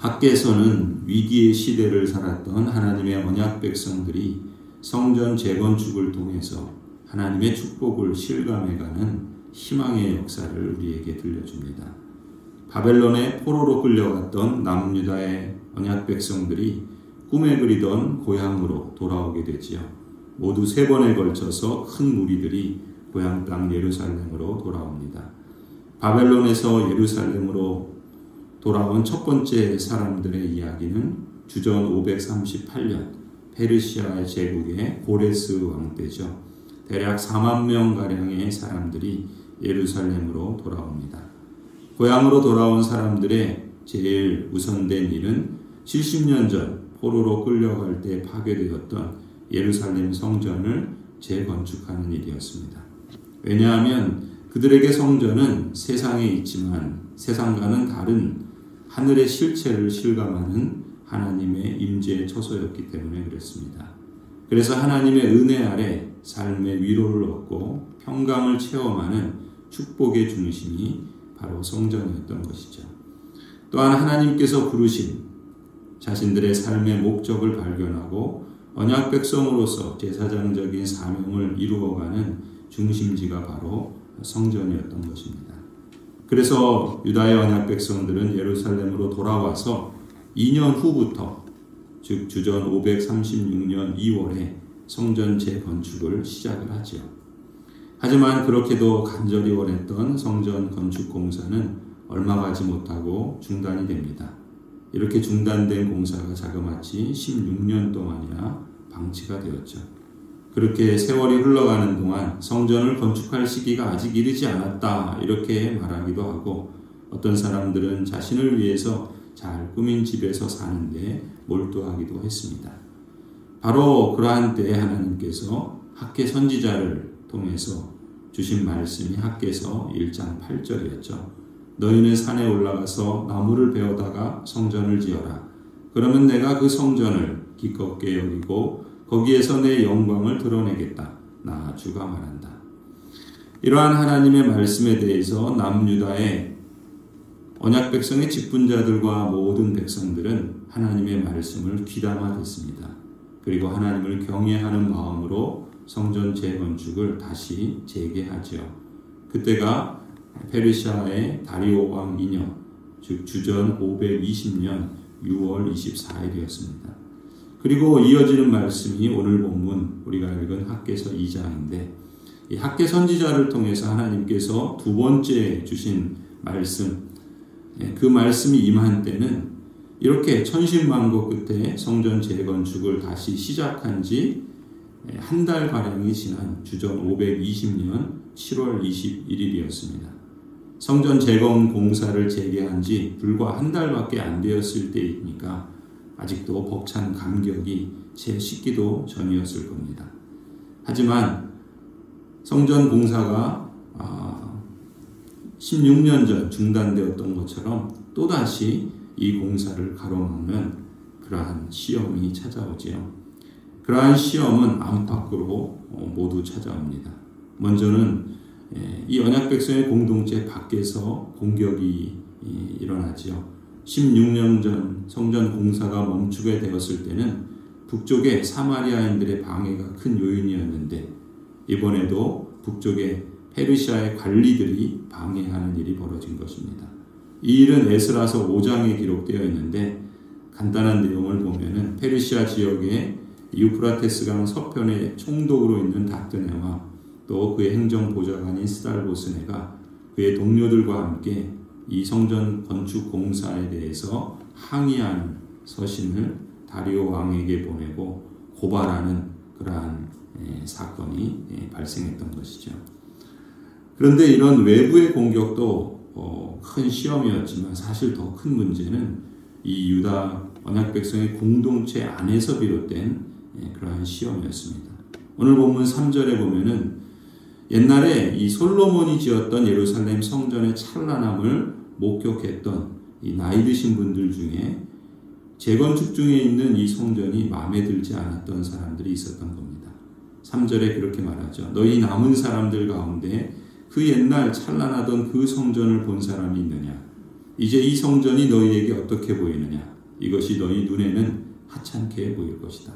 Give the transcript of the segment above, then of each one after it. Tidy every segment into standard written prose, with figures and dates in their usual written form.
밖에서는 위기의 시대를 살았던 하나님의 언약 백성들이 성전 재건축을 통해서 하나님의 축복을 실감해가는 희망의 역사를 우리에게 들려줍니다. 바벨론의 포로로 끌려갔던 남유다의 언약 백성들이 꿈에 그리던 고향으로 돌아오게 되지요. 모두 3번에 걸쳐서 큰 무리들이 고향 땅 예루살렘으로 돌아옵니다. 바벨론에서 예루살렘으로 돌아온 첫 번째 사람들의 이야기는 주전 538년 페르시아 제국의 고레스 왕 때죠. 대략 4만 명가량의 사람들이 예루살렘으로 돌아옵니다. 고향으로 돌아온 사람들의 제일 우선된 일은 70년 전 포로로 끌려갈 때 파괴되었던 예루살렘 성전을 재건축하는 일이었습니다. 왜냐하면 그들에게 성전은 세상에 있지만 세상과는 다른 하늘의 실체를 실감하는 하나님의 임재의 처소였기 때문에 그랬습니다. 그래서 하나님의 은혜 아래 삶의 위로를 얻고 평강을 체험하는 축복의 중심이 바로 성전이었던 것이죠. 또한 하나님께서 부르신 자신들의 삶의 목적을 발견하고 언약 백성으로서 제사장적인 사명을 이루어가는 중심지가 바로 성전이었던 것입니다. 그래서 유다의 언약 백성들은 예루살렘으로 돌아와서 2년 후부터 즉 주전 536년 2월에 성전 재건축을 시작을 하죠. 하지만 그렇게도 간절히 원했던 성전 건축 공사는 얼마 가지 못하고 중단이 됩니다. 이렇게 중단된 공사가 자그마치 16년 동안이나 방치가 되었죠. 그렇게 세월이 흘러가는 동안 성전을 건축할 시기가 아직 이르지 않았다 이렇게 말하기도 하고 어떤 사람들은 자신을 위해서 잘 꾸민 집에서 사는데 몰두하기도 했습니다. 바로 그러한 때에 하나님께서 학개 선지자를 통해서 주신 말씀이 학개서 1장 8절이었죠. 너희는 산에 올라가서 나무를 베어다가 성전을 지어라. 그러면 내가 그 성전을 기껍게 여기고 거기에서 내 영광을 드러내겠다. 나 주가 말한다. 이러한 하나님의 말씀에 대해서 남유다의 언약 백성의 직분자들과 모든 백성들은 하나님의 말씀을 귀담아 듣습니다. 그리고 하나님을 경외하는 마음으로 성전 재건축을 다시 재개하죠. 그때가 페르시아의 다리오 왕 2년, 즉 주전 520년 6월 24일이었습니다. 그리고 이어지는 말씀이 오늘 본문 우리가 읽은 학개서 2장인데 이 학개 선지자를 통해서 하나님께서 두 번째 주신 말씀, 그 말씀이 임한 때는 이렇게 천신만고 끝에 성전 재건축을 다시 시작한 지 한 달가량이 지난 주전 520년 7월 21일이었습니다. 성전 재건 공사를 재개한 지 불과 한 달밖에 안 되었을 때이니까 아직도 벅찬 감격이 채 식기도 전이었을 겁니다. 하지만 성전 공사가 16년 전 중단되었던 것처럼 또다시 이 공사를 가로막는 그러한 시험이 찾아오지요. 그러한 시험은 안팎으로 모두 찾아옵니다. 먼저는 이 언약 백성의 공동체 밖에서 공격이 일어나지요. 16년 전 성전 공사가 멈추게 되었을 때는 북쪽의 사마리아인들의 방해가 큰 요인이었는데 이번에도 북쪽의 페르시아의 관리들이 방해하는 일이 벌어진 것입니다. 이 일은 에스라서 5장에 기록되어 있는데 간단한 내용을 보면은 페르시아 지역의 유프라테스강 서편의 총독으로 있는 다트네와 또 그의 행정보좌관인 스달보스네가 그의 동료들과 함께 이 성전 건축 공사에 대해서 항의하는 서신을 다리오 왕에게 보내고 고발하는 그러한 사건이 발생했던 것이죠. 그런데 이런 외부의 공격도 큰 시험이었지만 사실 더 큰 문제는 이 유다 언약 백성의 공동체 안에서 비롯된 그러한 시험이었습니다. 오늘 본문 3절에 보면은 옛날에 이 솔로몬이 지었던 예루살렘 성전의 찬란함을 목격했던 이 나이 드신 분들 중에 재건축 중에 있는 이 성전이 마음에 들지 않았던 사람들이 있었던 겁니다. 3절에 그렇게 말하죠. 너희 남은 사람들 가운데 그 옛날 찬란하던 그 성전을 본 사람이 있느냐? 이제 이 성전이 너희에게 어떻게 보이느냐? 이것이 너희 눈에는 하찮게 보일 것이다.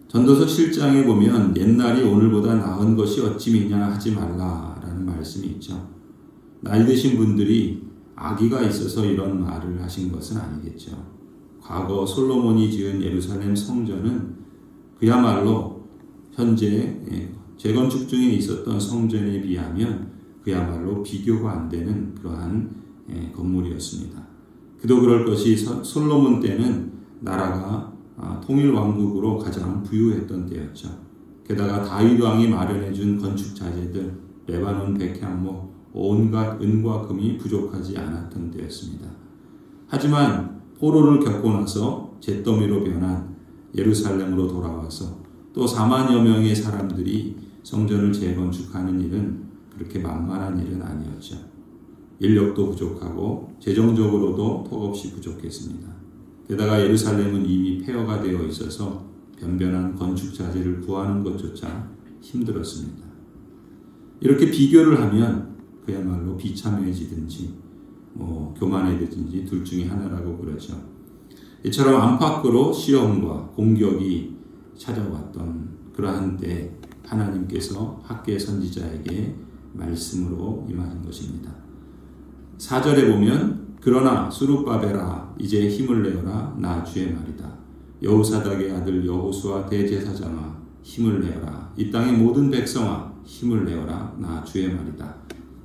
전도서 7장에 보면 옛날이 오늘보다 나은 것이 어찌미냐 하지 말라라는 말씀이 있죠. 나이 드신 분들이 아기가 있어서 이런 말을 하신 것은 아니겠죠. 과거 솔로몬이 지은 예루살렘 성전은 그야말로 현재 재건축 중에 있었던 성전에 비하면 그야말로 비교가 안 되는 그러한 건물이었습니다. 그도 그럴 것이 솔로몬 때는 나라가 통일 왕국으로 가장 부유했던 때였죠. 게다가 다윗 왕이 마련해 준 건축 자재들, 레바논 백향목, 온갖 은과 금이 부족하지 않았던 때였습니다. 하지만 포로를 겪고 나서 잿더미로 변한 예루살렘으로 돌아와서 또 4만여 명의 사람들이 성전을 재건축하는 일은 그렇게 만만한 일은 아니었죠. 인력도 부족하고 재정적으로도 턱없이 부족했습니다. 게다가 예루살렘은 이미 폐허가 되어 있어서 변변한 건축 자재를 구하는 것조차 힘들었습니다. 이렇게 비교를 하면 그야말로 비참해지든지 교만해지든지 둘 중에 하나라고 그러죠. 이처럼 안팎으로 시험과 공격이 찾아왔던 그러한 때 하나님께서 학개 선지자에게 말씀으로 임하신 것입니다. 4절에 보면 그러나 수룹바벨아 이제 힘을 내어라 나 주의 말이다. 여호사닥의 아들 여호수아 대제사장아 힘을 내어라. 이 땅의 모든 백성아 힘을 내어라 나 주의 말이다.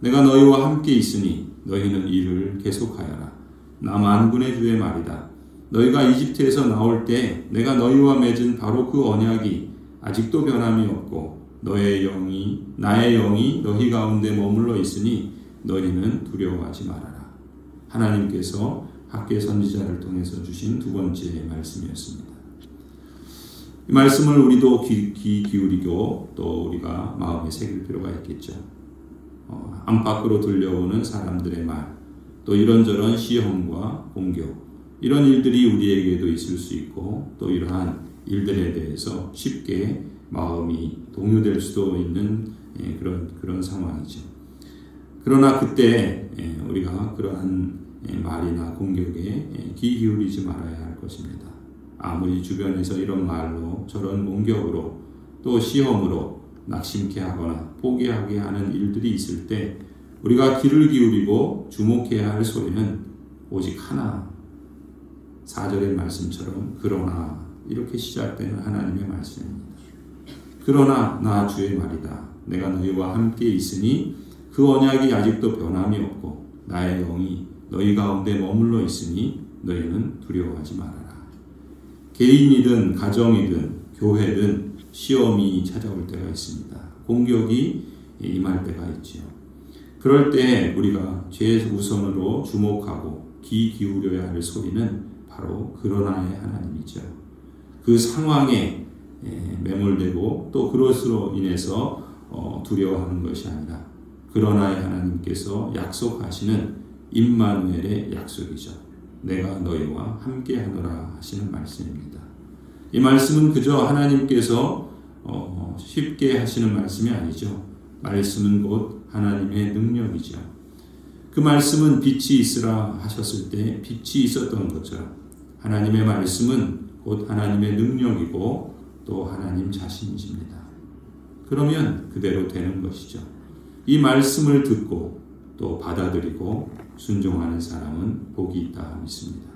내가 너희와 함께 있으니 너희는 이를 계속하여라. 나 만군의 주의 말이다. 너희가 이집트에서 나올 때 내가 너희와 맺은 바로 그 언약이 아직도 변함이 없고 나의 영이 너희 가운데 머물러 있으니 너희는 두려워하지 말아라. 하나님께서 학개 선지자를 통해서 주신 두 번째 말씀이었습니다. 이 말씀을 우리도 귀 기울이고 또 우리가 마음에 새길 필요가 있겠죠. 안팎으로 들려오는 사람들의 말, 또 이런저런 시험과 공격, 이런 일들이 우리에게도 있을 수 있고 또 이러한 일들에 대해서 쉽게 마음이 동요될 수도 있는 그런 상황이죠. 그러나 그때 우리가 그러한 말이나 공격에 귀 기울이지 말아야 할 것입니다. 아무리 주변에서 이런 말로 저런 공격으로 또 시험으로 낙심케 하거나 포기하게 하는 일들이 있을 때 우리가 귀를 기울이고 주목해야 할 소리는 오직 하나, 4절의 말씀처럼 그러나 이렇게 시작되는 하나님의 말씀입니다. 그러나 나 주의 말이다. 내가 너희와 함께 있으니 그 언약이 아직도 변함이 없고 나의 영이 너희 가운데 머물러 있으니 너희는 두려워하지 말아라. 개인이든 가정이든 교회든 시험이 찾아올 때가 있습니다. 공격이 임할 때가 있지요. 그럴 때 우리가 최우선으로 주목하고 귀 기울여야 할 소리는 바로 그러나의 하나님이죠. 그 상황에 매몰되고 또 그것으로 인해서 두려워하는 것이 아니라 그러나의 하나님께서 약속하시는 임마누엘의 약속이죠. 내가 너희와 함께하노라 하시는 말씀입니다. 이 말씀은 그저 하나님께서 쉽게 하시는 말씀이 아니죠. 말씀은 곧 하나님의 능력이죠. 그 말씀은 빛이 있으라 하셨을 때 빛이 있었던 것처럼 하나님의 말씀은 곧 하나님의 능력이고 또 하나님 자신이십니다. 그러면 그대로 되는 것이죠. 이 말씀을 듣고 또 받아들이고 순종하는 사람은 복이 있다 믿습니다.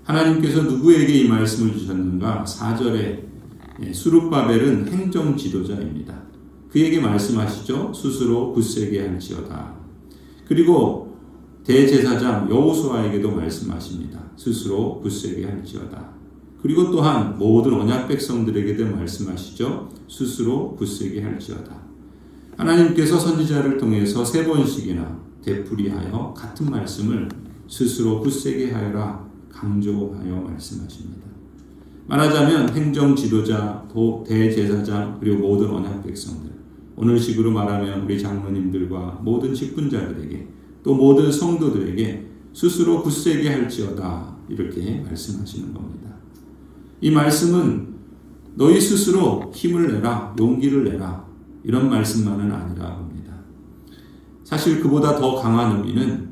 하나님께서 누구에게 이 말씀을 주셨는가? 4절에 수룹바벨은 행정 지도자입니다. 그에게 말씀하시죠. 스스로 굳세게 할지어다. 그리고 대제사장 여호수아에게도 말씀하십니다. 스스로 굳세게 할지어다. 그리고 또한 모든 언약 백성들에게도 말씀하시죠. 스스로 굳세게 할지어다. 하나님께서 선지자를 통해서 3번씩이나 되풀이하여 같은 말씀을 스스로 굳세게 하여라 강조하여 말씀하십니다. 말하자면 행정 지도자, 대제사장 그리고 모든 언약 백성들, 오늘식으로 말하면 우리 장로님들과 모든 직분자들에게 또 모든 성도들에게 스스로 굳세게 할지어다 이렇게 말씀하시는 겁니다. 이 말씀은 너희 스스로 힘을 내라, 용기를 내라 이런 말씀만은 아니라 합니다. 사실 그보다 더 강한 의미는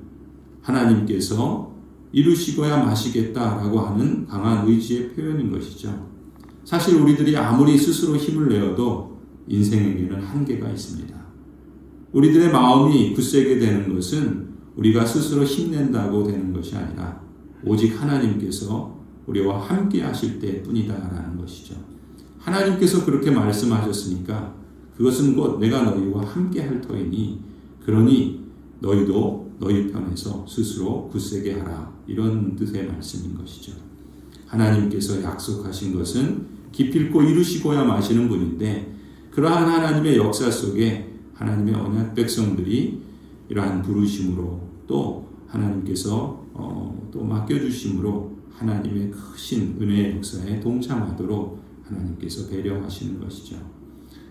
하나님께서 이루시고야 마시겠다라고 하는 강한 의지의 표현인 것이죠. 사실 우리들이 아무리 스스로 힘을 내어도 인생에게는 한계가 있습니다. 우리들의 마음이 굳세게 되는 것은 우리가 스스로 힘낸다고 되는 것이 아니라 오직 하나님께서 우리와 함께 하실 때뿐이다라는 것이죠. 하나님께서 그렇게 말씀하셨으니까 그것은 곧 내가 너희와 함께 할 터이니 그러니 너희도 너희 편에서 스스로 굳세게 하라, 이런 뜻의 말씀인 것이죠. 하나님께서 약속하신 것은 기필코 이루시고야 마시는 분인데 그러한 하나님의 역사 속에 하나님의 언약 백성들이 이러한 부르심으로 또 하나님께서 또 맡겨주심으로 하나님의 크신 은혜의 역사에 동참하도록 하나님께서 배려하시는 것이죠.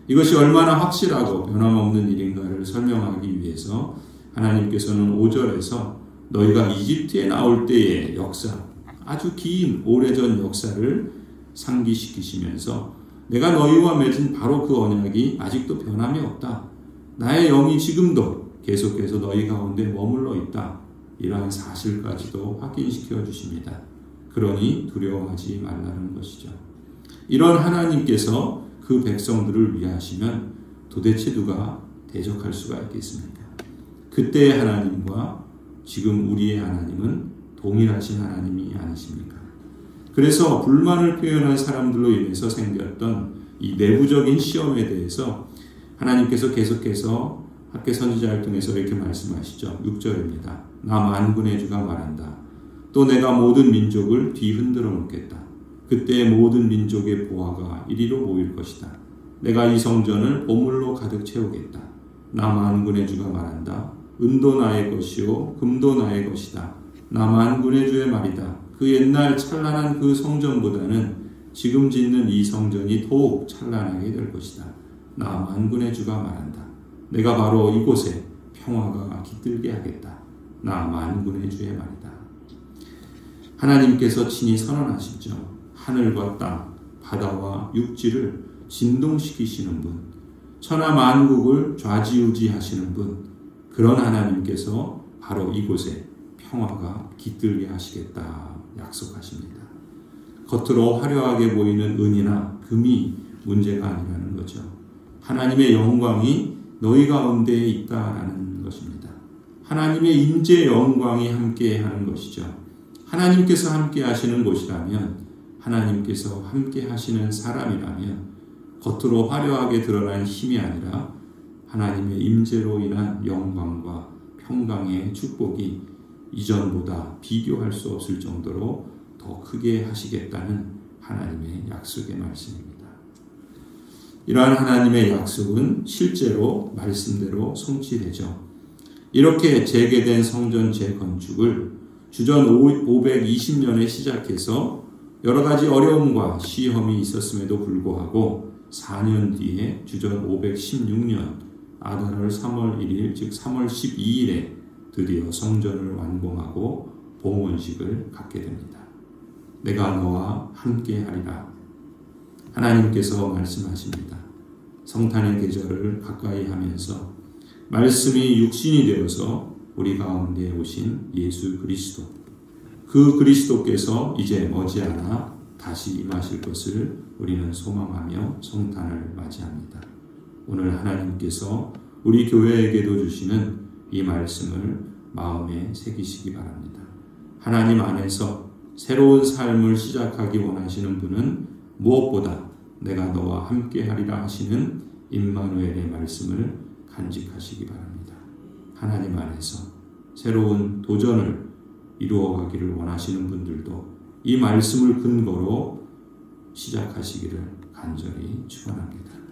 이것이 얼마나 확실하고 변함없는 일인가를 설명하기 위해서 하나님께서는 5절에서 너희가 이집트에 나올 때의 역사, 아주 긴 오래전 역사를 상기시키시면서 내가 너희와 맺은 바로 그 언약이 아직도 변함이 없다. 나의 영이 지금도 계속해서 너희 가운데 머물러 있다. 이러한 사실까지도 확인시켜 주십니다. 그러니 두려워하지 말라는 것이죠. 이런 하나님께서 그 백성들을 위하시면 도대체 누가 대적할 수가 있겠습니까? 그때의 하나님과 지금 우리의 하나님은 동일하신 하나님이 아니십니까? 그래서 불만을 표현한 사람들로 인해서 생겼던 이 내부적인 시험에 대해서 하나님께서 계속해서 학개 선지자를 통해서 이렇게 말씀하시죠. 6절입니다. 나 만군의 주가 말한다. 또 내가 모든 민족을 뒤흔들어 놓겠다. 그때 모든 민족의 보화가 이리로 모일 것이다. 내가 이 성전을 보물로 가득 채우겠다. 나 만군의 주가 말한다. 은도 나의 것이요 금도 나의 것이다. 나 만군의 주의 말이다. 그 옛날 찬란한 그 성전보다는 지금 짓는 이 성전이 더욱 찬란하게 될 것이다. 나 만군의 주가 말한다. 내가 바로 이곳에 평화가 깃들게 하겠다. 나 만군의 주의 말이다. 하나님께서 친히 선언하시죠. 하늘과 땅, 바다와 육지를 진동시키시는 분, 천하 만국을 좌지우지하시는 분, 그런 하나님께서 바로 이곳에 평화가 깃들게 하시겠다 약속하십니다. 겉으로 화려하게 보이는 은이나 금이 문제가 아니라는 거죠. 하나님의 영광이 너희 가운데 있다라는 것입니다. 하나님의 임재 영광이 함께 하는 것이죠. 하나님께서 함께 하시는 곳이라면, 하나님께서 함께 하시는 사람이라면 겉으로 화려하게 드러난 힘이 아니라 하나님의 임재로 인한 영광과 평강의 축복이 이전보다 비교할 수 없을 정도로 더 크게 하시겠다는 하나님의 약속의 말씀입니다. 이러한 하나님의 약속은 실제로 말씀대로 성취되죠. 이렇게 재개된 성전 재건축을 주전 520년에 시작해서 여러 가지 어려움과 시험이 있었음에도 불구하고 4년 뒤에 주전 516년 아달월 3월 1일 즉 3월 12일에 드디어 성전을 완공하고 봉헌식을 갖게 됩니다. 내가 너와 함께 하리라. 하나님께서 말씀하십니다. 성탄의 계절을 가까이 하면서 말씀이 육신이 되어서 우리 가운데 오신 예수 그리스도, 그 그리스도께서 이제 머지않아 다시 임하실 것을 우리는 소망하며 성탄을 맞이합니다. 오늘 하나님께서 우리 교회에게도 주시는 이 말씀을 마음에 새기시기 바랍니다. 하나님 안에서 새로운 삶을 시작하기 원하시는 분은 무엇보다 내가 너와 함께 하리라 하시는 임마누엘의 말씀을 간직하시기 바랍니다. 하나님 안에서 새로운 도전을 이루어가기를 원하시는 분들도 이 말씀을 근거로 시작하시기를 간절히 축원합니다.